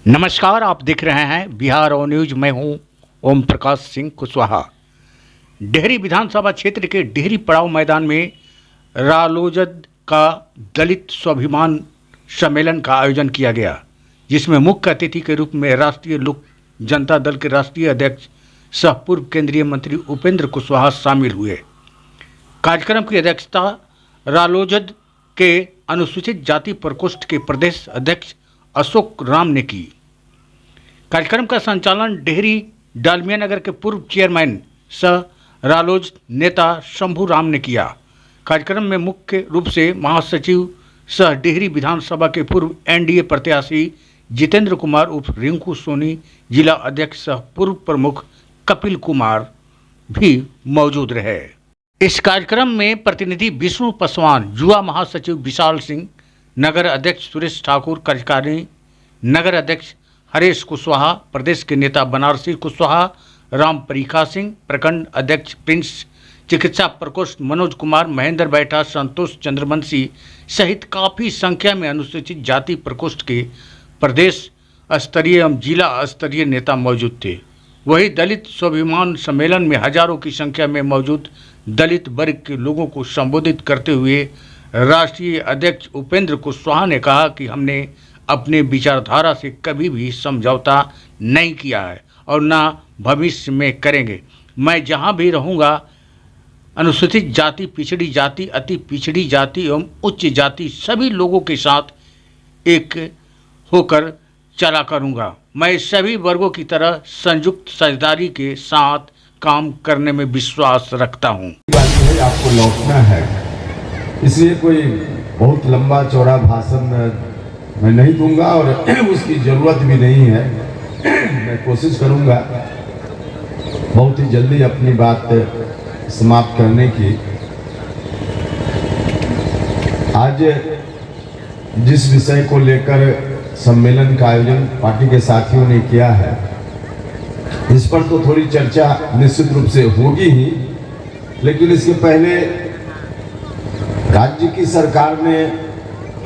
नमस्कार, आप देख रहे हैं बिहार और न्यूज। मैं हूं ओम प्रकाश सिंह कुशवाहा। डेहरी विधानसभा क्षेत्र के डेहरी पड़ाव मैदान में रालोजद का दलित स्वाभिमान सम्मेलन का आयोजन किया गया, जिसमें मुख्य अतिथि के रूप में राष्ट्रीय लोक जनता दल के राष्ट्रीय अध्यक्ष सह पूर्व केंद्रीय मंत्री उपेंद्र कुशवाहा शामिल हुए। कार्यक्रम की अध्यक्षता रालोजद के अनुसूचित जाति प्रकोष्ठ के प्रदेश अध्यक्ष अशोक राम ने की। कार्यक्रम का संचालन डेहरी डालमिया नगर के पूर्व चेयरमैन सह रालोज नेता शंभू राम ने किया। कार्यक्रम में मुख्य रूप से महासचिव सह डेहरी विधानसभा के पूर्व एनडीए प्रत्याशी जितेंद्र कुमार उर्फ रिंकू सोनी, जिला अध्यक्ष सह पूर्व प्रमुख कपिल कुमार भी मौजूद रहे। इस कार्यक्रम में प्रतिनिधि विष्णु पासवान, युवा महासचिव विशाल सिंह, नगर अध्यक्ष सुरेश ठाकुर, कार्यकारी नगर अध्यक्ष हरेश कुशवाहा, प्रदेश के नेता बनारसी कुशवाहा, राम परीखा सिंह, प्रखंड अध्यक्ष प्रिंस, चिकित्सा प्रकोष्ठ मनोज कुमार, महेंद्र बैठा, संतोष चंद्रवंशी सहित काफ़ी संख्या में अनुसूचित जाति प्रकोष्ठ के प्रदेश स्तरीय एवं जिला स्तरीय नेता मौजूद थे। वहीं दलित स्वाभिमान सम्मेलन में हजारों की संख्या में मौजूद दलित वर्ग के लोगों को संबोधित करते हुए राष्ट्रीय अध्यक्ष उपेंद्र कुशवाहा ने कहा कि हमने अपने विचारधारा से कभी भी समझौता नहीं किया है और ना भविष्य में करेंगे। मैं जहां भी रहूंगा अनुसूचित जाति, पिछड़ी जाति, अति पिछड़ी जाति एवं उच्च जाति सभी लोगों के साथ एक होकर चला करूंगा। मैं सभी वर्गों की तरह संयुक्त साझेदारी के साथ काम करने में विश्वास रखता हूं। आपको लौटना है, इसलिए कोई बहुत लंबा चौड़ा भाषण मैं नहीं दूंगा और उसकी ज़रूरत भी नहीं है। मैं कोशिश करूंगा बहुत ही जल्दी अपनी बात समाप्त करने की। आज जिस विषय को लेकर सम्मेलन का आयोजन पार्टी के साथियों ने किया है, इस पर तो थोड़ी चर्चा निश्चित रूप से होगी ही, लेकिन इसके पहले राज्य की सरकार ने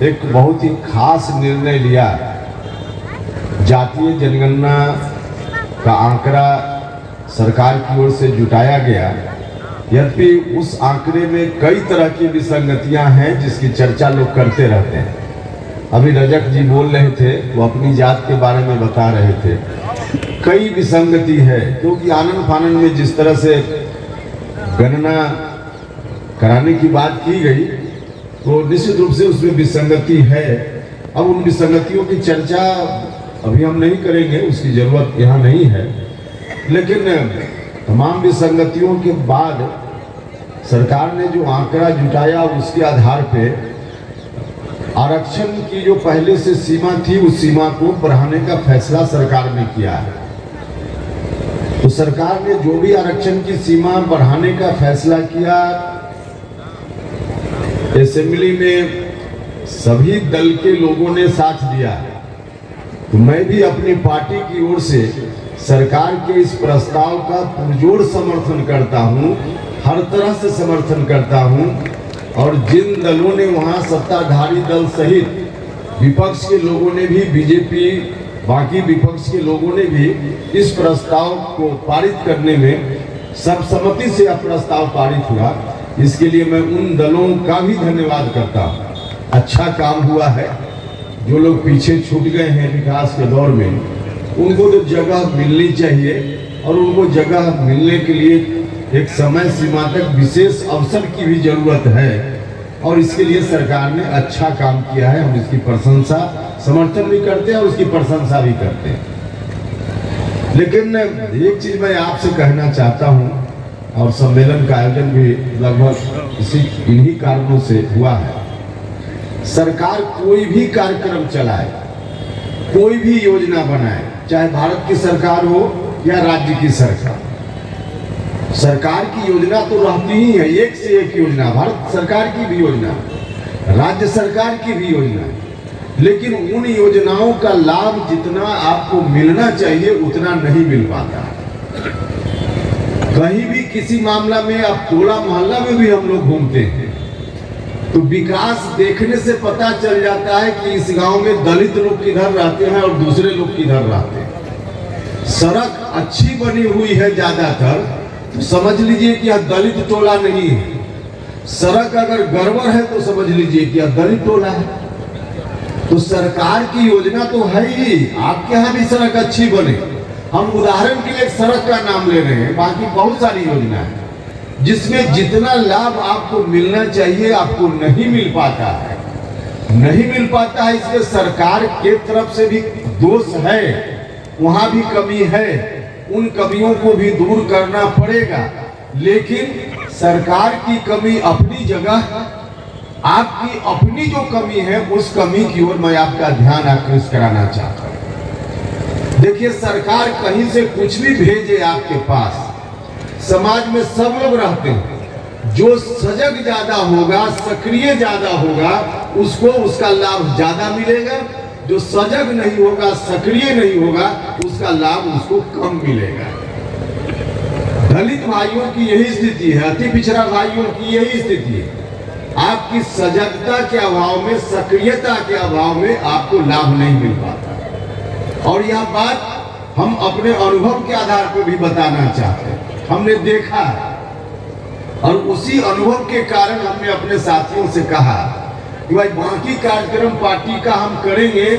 एक बहुत ही खास निर्णय लिया। जातीय जनगणना का आंकड़ा सरकार की ओर से जुटाया गया, यद्यपि उस आंकड़े में कई तरह की विसंगतियां हैं जिसकी चर्चा लोग करते रहते हैं। अभी रजक जी बोल रहे थे, वो अपनी जात के बारे में बता रहे थे। कई विसंगति है, क्योंकि आनन फानन में जिस तरह से गणना कराने की बात की गई, तो निश्चित रूप से उसमें विसंगति है। अब उन विसंगतियों की चर्चा अभी हम नहीं करेंगे, उसकी जरूरत यहाँ नहीं है। लेकिन तमाम विसंगतियों के बाद सरकार ने जो आंकड़ा जुटाया, उसके आधार पे आरक्षण की जो पहले से सीमा थी, उस सीमा को बढ़ाने का फैसला सरकार ने किया है। तो सरकार ने जो भी आरक्षण की सीमा बढ़ाने का फैसला किया, असेंबली में सभी दल के लोगों ने साथ दिया। तो मैं भी अपनी पार्टी की ओर से सरकार के इस प्रस्ताव का पुरजोर समर्थन करता हूं, हर तरह से समर्थन करता हूं। और जिन दलों ने वहां सत्ताधारी दल सहित विपक्ष के लोगों ने भी, बीजेपी, बाकी विपक्ष के लोगों ने भी इस प्रस्ताव को पारित करने में सर्वसम्मति से यह प्रस्ताव पारित हुआ, इसके लिए मैं उन दलों का भी धन्यवाद करता हूँ। अच्छा काम हुआ है। जो लोग पीछे छूट गए हैं विकास के दौर में, उनको तो जगह मिलनी चाहिए और उनको जगह मिलने के लिए एक समय सीमा तक विशेष अवसर की भी जरूरत है, और इसके लिए सरकार ने अच्छा काम किया है। हम इसकी प्रशंसा, समर्थन भी करते हैं और उसकी प्रशंसा भी करते हैं। लेकिन एक चीज मैं आपसे कहना चाहता हूं, और सम्मेलन का आयोजन भी लगभग इन्हीं कारणों से हुआ है। सरकार कोई भी कार्यक्रम चलाए, कोई भी योजना बनाए, चाहे भारत की सरकार हो या राज्य की सरकार, सरकार की योजना तो रहती ही है, एक से एक योजना, भारत सरकार की भी योजना, राज्य सरकार की भी योजना, लेकिन उन योजनाओं का लाभ जितना आपको मिलना चाहिए उतना नहीं मिल पाता। कहीं भी किसी मामला में, अब टोला मोहल्ला में भी हम लोग घूमते हैं, तो विकास देखने से पता चल जाता है कि इस गांव में दलित लोग किधर रहते हैं और दूसरे लोग किधर रहते हैं। सड़क अच्छी बनी हुई है ज्यादातर, तो समझ लीजिए कि यह दलित टोला नहीं है। सड़क अगर गड़बड़ है तो समझ लीजिए कि यह दलित टोला है। तो सरकार की योजना तो है ही, आपके यहाँ भी सड़क अच्छी बने। हम उदाहरण के लिए सड़क का नाम ले रहे हैं, बाकी बहुत सारी योजना है जिसमें जितना लाभ आपको मिलना चाहिए आपको नहीं मिल पाता है। नहीं मिल पाता है, इसलिए सरकार के तरफ से भी दोष है, वहां भी कमी है, उन कमियों को भी दूर करना पड़ेगा। लेकिन सरकार की कमी अपनी जगह, आपकी अपनी जो कमी है उस कमी की ओर मैं आपका ध्यान आकृष्ट कराना चाहता हूं। देखिए, सरकार कहीं से कुछ भी भेजे आपके पास, समाज में सब लोग रहते हैं, जो सजग ज्यादा होगा, सक्रिय ज्यादा होगा, उसको उसका लाभ ज्यादा मिलेगा। जो सजग नहीं होगा, सक्रिय नहीं होगा, उसका लाभ उसको कम मिलेगा। दलित भाइयों की यही स्थिति है, अति पिछड़ा भाइयों की यही स्थिति है। आपकी सजगता के अभाव में, सक्रियता के अभाव में आपको लाभ नहीं मिल पाता। और यह बात हम अपने अनुभव के आधार पर भी बताना चाहते हैं। हमने देखा है और उसी अनुभव के कारण हमने अपने साथियों से कहा कि भाई बाकी कार्यक्रम पार्टी का हम करेंगे,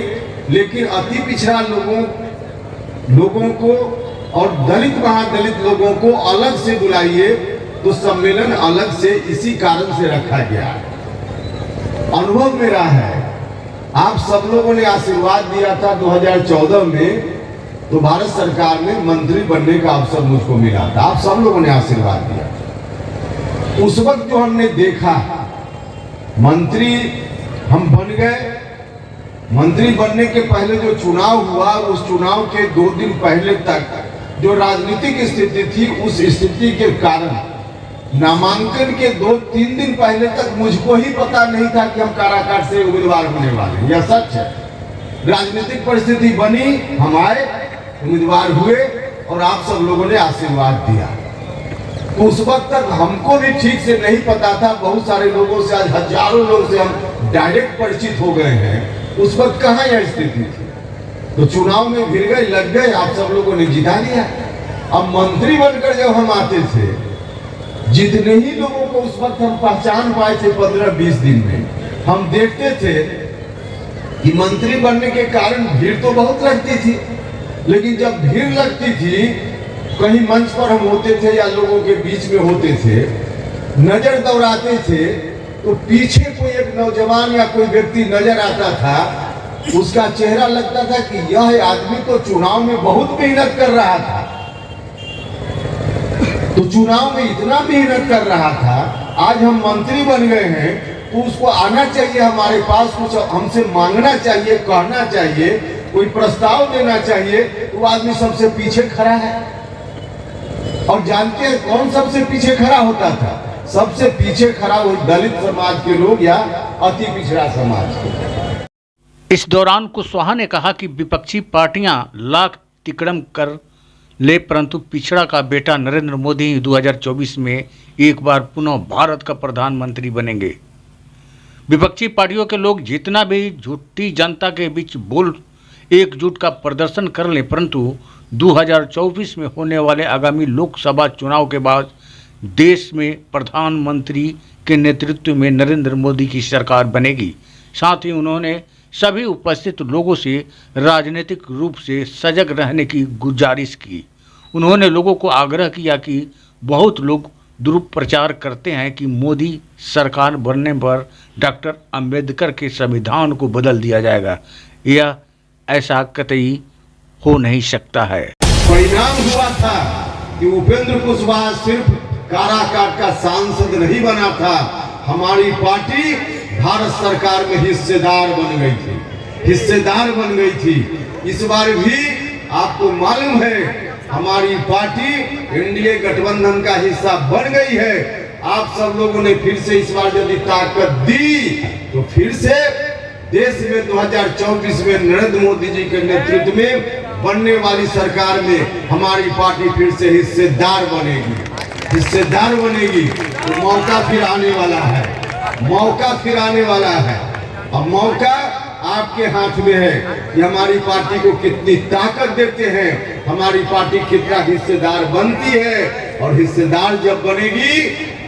लेकिन अति पिछड़ा लोगों को और दलित महादलित लोगों को अलग से बुलाइए। तो सम्मेलन अलग से इसी कारण से रखा गया। अनुभव मेरा है, आप सब लोगों ने आशीर्वाद दिया था 2014 में, तो भारत सरकार में मंत्री बनने का अवसर मुझको मिला था। आप सब लोगों ने आशीर्वाद दिया। उस वक्त जो हमने देखा, मंत्री हम बन गए। मंत्री बनने के पहले जो चुनाव हुआ, उस चुनाव के 2 दिन पहले तक जो राजनीतिक स्थिति थी, उस स्थिति के कारण नामांकन के 2-3 दिन पहले तक मुझको ही पता नहीं था कि हम काराकाट से उम्मीदवार होने वाले हैं। यह सच है। राजनीतिक परिस्थिति बनी, हम आए, उम्मीदवार हुए और आप सब लोगों ने आशीर्वाद दिया। तो उस वक्त तक हमको भी ठीक से नहीं पता था। बहुत सारे लोगों से, आज हजारों लोग से हम डायरेक्ट परिचित हो गए हैं। उस वक्त कहाँ यह स्थिति थी? तो चुनाव में भिड़ गए, लग गए, आप सब लोगों ने जिता लिया। अब मंत्री बनकर जब हम आते थे, जितने ही लोगों को उस वक्त हम पहचान पाए थे 15-20 दिन में, हम देखते थे कि मंत्री बनने के कारण भीड़ तो बहुत लगती थी। लेकिन जब भीड़ लगती थी, कहीं मंच पर हम होते थे या लोगों के बीच में होते थे, नजर दौड़ाते थे, तो पीछे कोई एक नौजवान या कोई व्यक्ति नजर आता था, उसका चेहरा लगता था कि यह आदमी तो चुनाव में बहुत मेहनत कर रहा था। तो चुनाव में इतना मेहनत कर रहा था, आज हम मंत्री बन गए हैं, तो उसको आना चाहिए हमारे पास, कुछ हमसे मांगना चाहिए, कहना चाहिए, कोई प्रस्ताव देना चाहिए। तो वो आदमी सबसे पीछे खड़ा है। और जानते हैं कौन सबसे पीछे खड़ा होता था? सबसे पीछे खड़ा वही दलित समाज के लोग या अति पिछड़ा समाज के। इस दौरान कुशवाहा ने कहा कि विपक्षी पार्टियां लाख तिकड़म कर ले, परंतु पिछड़ा का बेटा नरेंद्र मोदी 2024 में एक बार पुनः भारत का प्रधानमंत्री बनेंगे। विपक्षी पार्टियों के लोग जितना भी झूठी जनता के बीच बोल एकजुट का प्रदर्शन कर लें, परंतु 2024 में होने वाले आगामी लोकसभा चुनाव के बाद देश में प्रधानमंत्री के नेतृत्व में नरेंद्र मोदी की सरकार बनेगी। साथ ही उन्होंने सभी उपस्थित लोगों से राजनीतिक रूप से सजग रहने की गुजारिश की। उन्होंने लोगों को आग्रह किया कि बहुत लोग दुष्प्रचार करते हैं कि मोदी सरकार बनने पर डॉक्टर अंबेडकर के संविधान को बदल दिया जाएगा। यह ऐसा कतई हो नहीं सकता है। परिणाम हुआ था कि उपेंद्र कुशवाहा सिर्फ काराकाट का सांसद नहीं बना था, हमारी पार्टी भारत सरकार में हिस्सेदार बन गई थी। इस बार भी आपको मालूम है, हमारी पार्टी एनडीए गठबंधन का हिस्सा बन गई है। आप सब लोगों ने फिर से इस बार यदि ताकत दी, तो फिर से देश में 2024 में नरेंद्र मोदी जी के नेतृत्व में बनने वाली सरकार में हमारी पार्टी फिर से हिस्सेदार बनेगी। तो मौका फिर आने वाला है। मौका फिर आने वाला है। अब मौका आपके हाथ में है कि हमारी पार्टी को कितनी ताकत देते हैं, हमारी पार्टी कितना हिस्सेदार बनती है। और हिस्सेदार जब बनेगी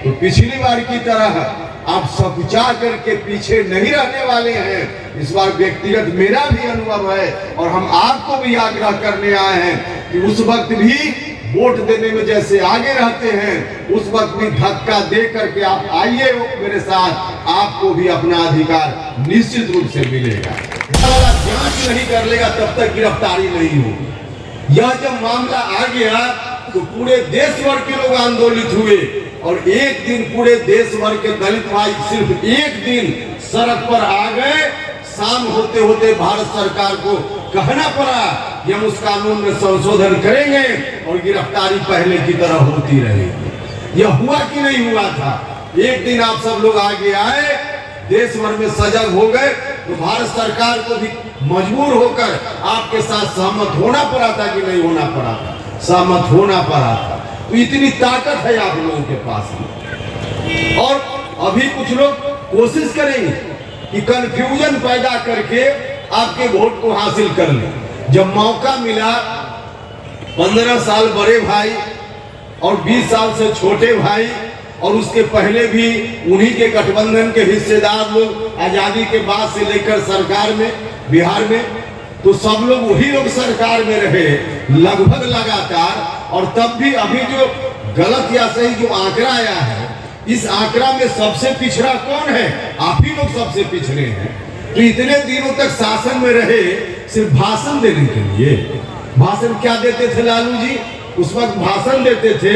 तो पिछली बार की तरह आप सकुचा करके पीछे नहीं रहने वाले हैं। इस बार व्यक्तिगत मेरा भी अनुभव है और हम आपको भी आग्रह करने आए हैं कि उस वक्त भी वोट देने में जैसे आगे रहते हैं, उस वक्त भी धक्का दे करके आप आइए मेरे साथ, आपको भी अपना अधिकार निश्चित रूप से मिलेगा। जांच नहीं कर लेगा तब तक गिरफ्तारी नहीं होगी। यह जब मामला आ गया तो पूरे देश भर के लोग आंदोलित हुए और एक दिन पूरे देश भर के दलित भाई सिर्फ एक दिन सड़क पर आ गए। शाम होते होते भारत सरकार को कहना पड़ा कि हम उस कानून में संशोधन करेंगे और गिरफ्तारी पहले की तरह होती रहेगी। यह हुआ कि नहीं हुआ था? एक दिन आप सब लोग आगे आए, देश भर में सजग हो गए, तो भारत सरकार को भी मजबूर होकर आपके साथ सहमत होना पड़ा था कि नहीं होना पड़ा था? सहमत होना पड़ा था। तो इतनी ताकत है आप लोगों के पास में। और अभी कुछ लोग कोशिश करेंगे कि कंफ्यूजन पैदा करके आपके वोट को हासिल कर ले। जब मौका मिला 15 साल बड़े भाई और 20 साल से छोटे भाई और उसके पहले भी उन्हीं के गठबंधन के हिस्सेदार लोग आजादी के बाद से लेकर सरकार में बिहार में, तो सब लोग वही लोग सरकार में रहे लगभग लगातार। और तब भी अभी जो गलत या सही जो आंकड़ा आया है, इस आंकड़ा में सबसे पिछड़ा कौन है? आप ही लोग सबसे पिछड़े हैं। तो इतने दिनों तक शासन में रहे सिर्फ भाषण देने के लिए। भाषण क्या देते थे लालू जी? उस वक्त भाषण देते थे,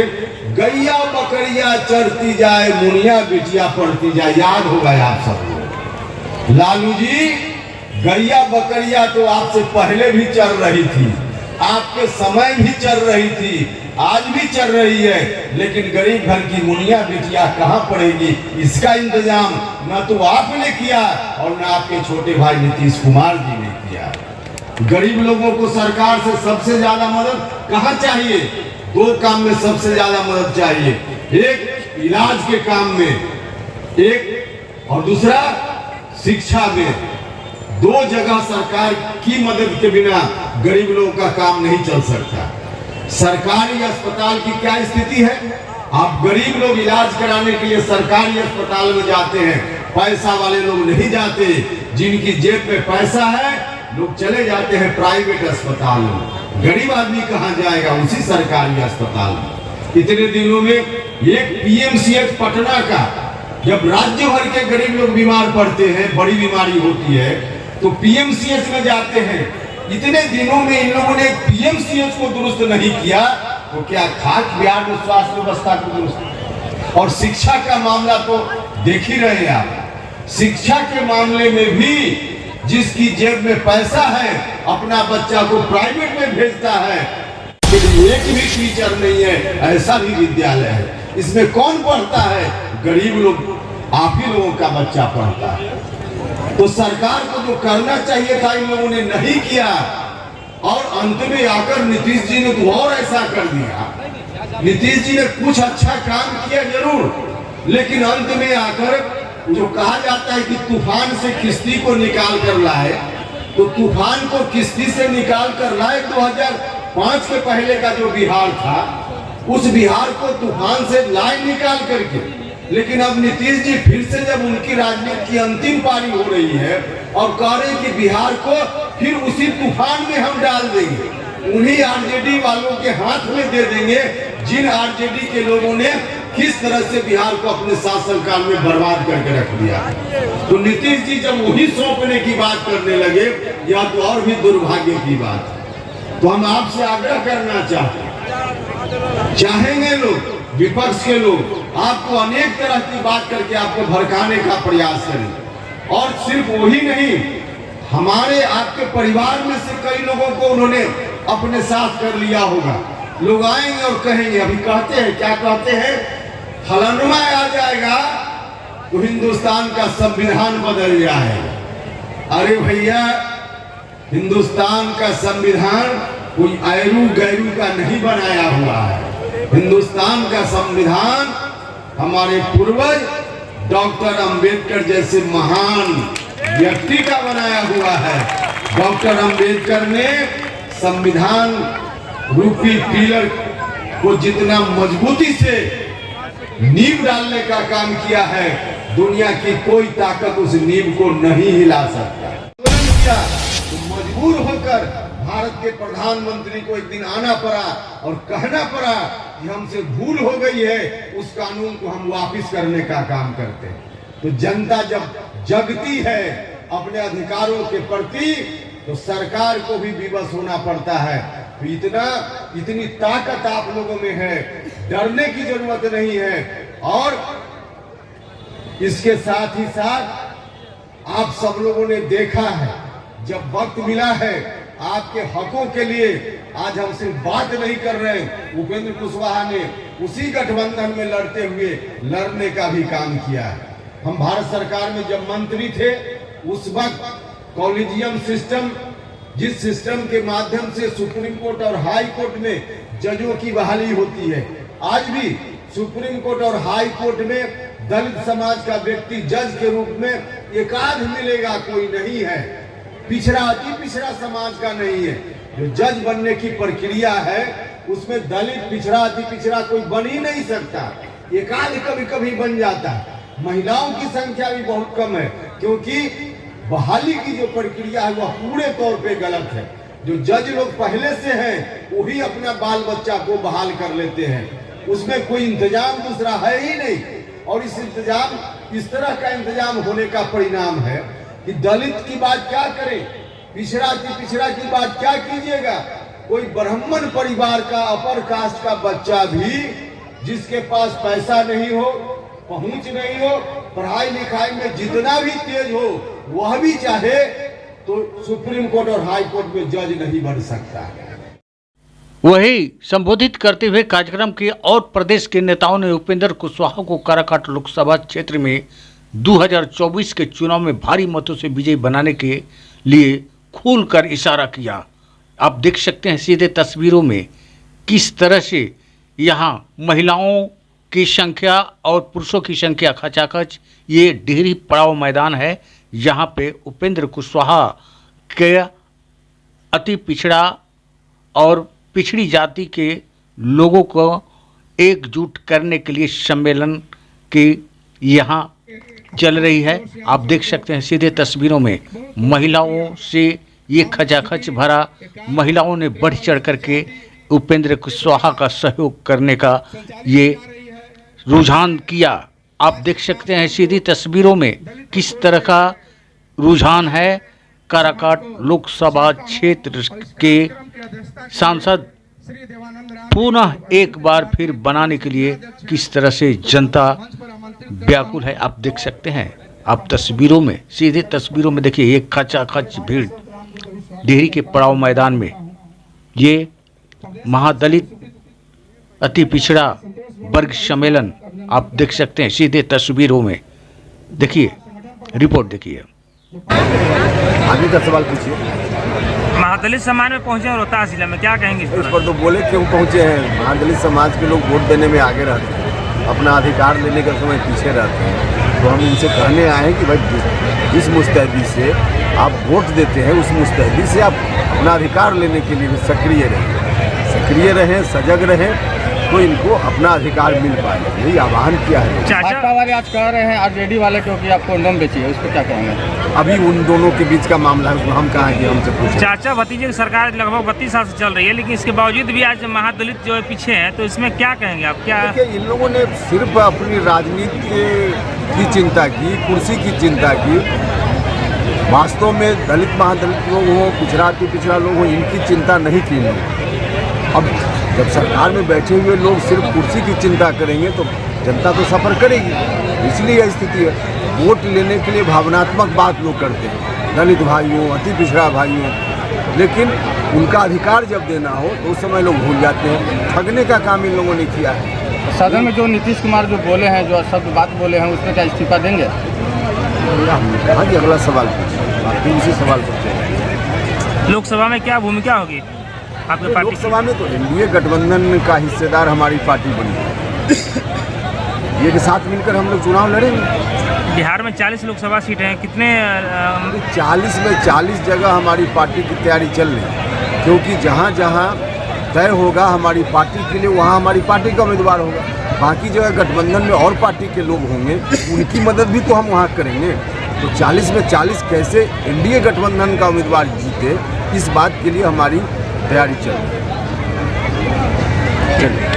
गैया बकरिया चढ़ती जाए, मुनिया बिटिया पढ़ती जाए। याद होगा आप सबको। लालू जी, गैया बकरिया तो आपसे पहले भी चल रही थी, आपके समय भी चल रही थी, आज भी चल रही है, लेकिन गरीब घर की मुनिया बिटिया कहाँ पड़ेगी, इसका इंतजाम न तो आपने किया और न आपके छोटे भाई नीतीश कुमार जी ने किया। गरीब लोगों को सरकार से सबसे ज्यादा मदद कहाँ चाहिए? दो काम में सबसे ज्यादा मदद चाहिए, एक इलाज के काम में, एक और दूसरा शिक्षा में। दो जगह सरकार की मदद के बिना गरीब लोगों का काम नहीं चल सकता। सरकारी अस्पताल की क्या स्थिति है? आप गरीब लोग इलाज कराने के लिए सरकारी अस्पताल में जाते हैं, पैसा वाले लोग नहीं जाते। जिनकी जेब में पैसा है लोग चले जाते हैं प्राइवेट अस्पताल में। गरीब आदमी कहाँ जाएगा? उसी सरकारी अस्पताल में। इतने दिनों में एक पीएमसीएच पटना का, जब राज्य भर के गरीब लोग बीमार पड़ते हैं, बड़ी बीमारी होती है, तो पीएमसीएच में जाते हैं। इतने दिनों में इन लोगों ने पीएमसीएच को दुरुस्त नहीं किया, तो क्या खाक बिहार में स्वास्थ्य व्यवस्था को दुरुस्त? और शिक्षा का मामला तो देख ही रहे हैं आप। शिक्षा के मामले में भी जिसकी जेब में पैसा है अपना बच्चा को प्राइवेट में भेजता है, एक भी टीचर नहीं है, ऐसा भी विद्यालय है। इसमें कौन पढ़ता है? गरीब लोग, आप ही लोगों का बच्चा पढ़ता है। तो सरकार को जो करना चाहिए था इन लोगों ने नहीं किया, और अंत में आकर नीतीश जी ने तो और ऐसा कर दिया। नीतीश जी ने कुछ अच्छा काम किया जरूर, लेकिन अंत में आकर जो कहा जाता है कि तूफान से किश्ती को निकाल कर लाए, तो तूफान को किश्ती से निकाल कर लाए 2005 के पहले का जो बिहार था, उस बिहार को तूफान से लाए निकाल करके। लेकिन अब नीतीश जी फिर से जब उनकी राजनीति की अंतिम पारी हो रही है और कह रहे हैं कि बिहार को फिर उसी तूफान में हम डाल देंगे, उन्हीं आरजेडी वालों के हाथ में दे देंगे, जिन आरजेडी के लोगों ने किस तरह से बिहार को अपने शासनकाल में बर्बाद करके रख दिया। तो नीतीश जी जब वही सौंपने की बात करने लगे, या तो और भी दुर्भाग्य की बात है। तो हम आपसे आग्रह करना चाहेंगे, लोग विपक्ष के लोग आपको अनेक तरह की बात करके आपको भड़काने का प्रयास करें। और सिर्फ वही नहीं, हमारे आपके परिवार में से कई लोगों को उन्होंने अपने साथ कर लिया होगा। लोग आएंगे और कहेंगे, अभी कहते हैं, क्या कहते हैं, फलानुमा आ जाएगा तो हिंदुस्तान का संविधान बदल जाएगा। अरे भैया, हिंदुस्तान का संविधान कोई ऐरू गैरू का नहीं बनाया हुआ है। हिंदुस्तान का संविधान हमारे पूर्वज डॉक्टर अंबेडकर जैसे महान व्यक्ति का बनाया हुआ है। डॉक्टर अंबेडकर ने संविधान रूपी पिलर को जितना मजबूती से नींव डालने का काम किया है, दुनिया की कोई ताकत उस नींव को नहीं हिला सकता। तो मजबूर होकर भारत के प्रधानमंत्री को एक दिन आना पड़ा और कहना पड़ा कि हमसे भूल हो गई है, उस कानून को हम वापस करने का काम करते हैं। तो जनता जब जगती है अपने अधिकारों के प्रति, तो सरकार को भी विवश होना पड़ता है। तो इतनी ताकत आप लोगों में है, डरने की जरूरत नहीं है। और इसके साथ ही साथ आप सब लोगों ने देखा है, जब वक्त मिला है आपके हकों के लिए, आज हम सिर्फ बात नहीं कर रहे, उपेंद्र कुशवाहा ने उसी गठबंधन में लड़ते हुए लड़ने का भी काम किया है। हम भारत सरकार में जब मंत्री थे, उस वक्त कॉलेजियम सिस्टम, जिस सिस्टम के माध्यम से सुप्रीम कोर्ट और हाई कोर्ट में जजों की बहाली होती है, आज भी सुप्रीम कोर्ट और हाई कोर्ट में दलित समाज का व्यक्ति जज के रूप में एकाध मिलेगा, कोई नहीं है। पिछड़ा अति पिछड़ा समाज का नहीं है। जो जज बनने की प्रक्रिया है, उसमें दलित पिछड़ा अति पिछड़ा कोई बन ही नहीं सकता, एकाध कभी कभी बन जाता है। महिलाओं की संख्या भी बहुत कम है, क्योंकि बहाली की जो प्रक्रिया है वह पूरे तौर पे गलत है। जो जज लोग पहले से हैं, वही अपना बाल बच्चा को बहाल कर लेते हैं, उसमें कोई इंतजाम दूसरा है ही नहीं। और इस तरह का इंतजाम होने का परिणाम है कि दलित की बात क्या करें, पिछड़ा की बात क्या कीजिएगा। कोई ब्राह्मण परिवार का अपर कास्ट का बच्चा भी, जिसके पास पैसा नहीं हो, पहुंच नहीं हो, पढ़ाई लिखाई में जितना भी तेज हो, वह भी चाहे तो सुप्रीम कोर्ट और हाई कोर्ट में जज नहीं बन सकता। वही संबोधित करते हुए कार्यक्रम के और प्रदेश के नेताओं ने उपेंद्र कुशवाहा को काराकाट लोकसभा क्षेत्र में 2024 के चुनाव में भारी मतों से विजयी बनाने के लिए खुलकर इशारा किया। आप देख सकते हैं सीधे तस्वीरों में किस तरह से यहाँ महिलाओं की संख्या और पुरुषों की संख्या खचाखच। ये डिहरी पड़ाव मैदान है, यहाँ पे उपेंद्र कुशवाहा के अति पिछड़ा और पिछड़ी जाति के लोगों को एकजुट करने के लिए सम्मेलन की यहाँ चल रही है। आप देख सकते हैं सीधे तस्वीरों में महिलाओं से ये खचाखच भरा, महिलाओं ने बढ़ चढ़ करके उपेंद्र कुशवाहा का सहयोग करने का ये रुझान किया। आप देख सकते हैं सीधी तस्वीरों में किस तरह का रुझान है। काराकाट लोकसभा क्षेत्र के सांसद पुनः एक बार फिर बनाने के लिए किस तरह से जनता व्याकुल है, आप देख सकते हैं। आप तस्वीरों में, सीधे तस्वीरों में देखिए, ये खचाखच भीड़ डिहरी के पड़ाव मैदान में। ये महादलित अति पिछड़ा वर्ग सम्मेलन आप देख सकते हैं सीधे तस्वीरों में। देखिए, रिपोर्ट देखिए। आगे का सवाल पूछिए। महादलित समाज में पहुंचे रोहतास जिला में, क्या कहेंगे इस पर? तो बोले क्यों पहुंचे हैं। महादलित समाज के लोग वोट देने में आगे रहते हैं, अपना अधिकार लेने के समय पीछे रहते हैं। तो हम इनसे कहने आए हैं कि भाई जिस मुस्तैदी से आप वोट देते हैं, उस मुस्तैदी से आप अपना अधिकार लेने के लिए सक्रिय रहें, सजग रहें, तो इनको अपना अधिकार मिल पाए। यही आह्वान किया है। भाजपा वाले आज कह रहे हैं आरजेडी वाले क्योंकि आपको कंडोम बेची है, उस पर क्या कहेंगे? अभी उन दोनों के बीच का मामला है, उसमें हम कहाँ कि हमसे पूछे। चाचा भतीजे की सरकार लगभग 32 साल से चल रही है, लेकिन इसके बावजूद भी आज महादलित जो है पीछे हैं, तो इसमें क्या कहेंगे आप? क्या इन लोगों ने सिर्फ अपनी राजनीति की चिंता की, कुर्सी की चिंता की। वास्तव में दलित महादलित लोग हो, पिछड़ा लोग हो, इनकी चिंता नहीं की लोग। अब जब सरकार में बैठे हुए लोग सिर्फ कुर्सी की चिंता करेंगे तो जनता तो सफ़र करेगी। इसलिए यह स्थिति है। वोट लेने के लिए भावनात्मक बात लोग करते हैं, दलित भाइयों, अति पिछड़ा भाइयों, लेकिन उनका अधिकार जब देना हो तो उस समय लोग भूल जाते हैं। ठगने का काम इन लोगों ने किया है। सदन में जो नीतीश कुमार जो बोले हैं, जो शब्द बात बोले हैं, उसमें क्या इस्तीफा देंगे? कहा कि अगला सवाल पूछिए, उसी सवाल पूछिए। लोकसभा में क्या भूमिका होगी आपकी पार्टी? लोकसभा में तो एनडीए गठबंधन का हिस्सेदार हमारी पार्टी बनी है। एनडीए के साथ मिलकर हम लोग चुनाव लड़ेंगे। बिहार में 40 लोकसभा सीटें हैं, कितने 40 में 40 जगह हमारी पार्टी की तैयारी चल रही है, क्योंकि जहाँ जहाँ तय होगा हमारी पार्टी के लिए वहाँ हमारी पार्टी का उम्मीदवार होगा। बाकी जगह गठबंधन में और पार्टी के लोग होंगे, उनकी मदद भी तो हम वहाँ करेंगे। तो 40 में 40 कैसे एनडीए गठबंधन का उम्मीदवार जीते, इस बात के लिए हमारी तैयारी चल रही है। चलिए।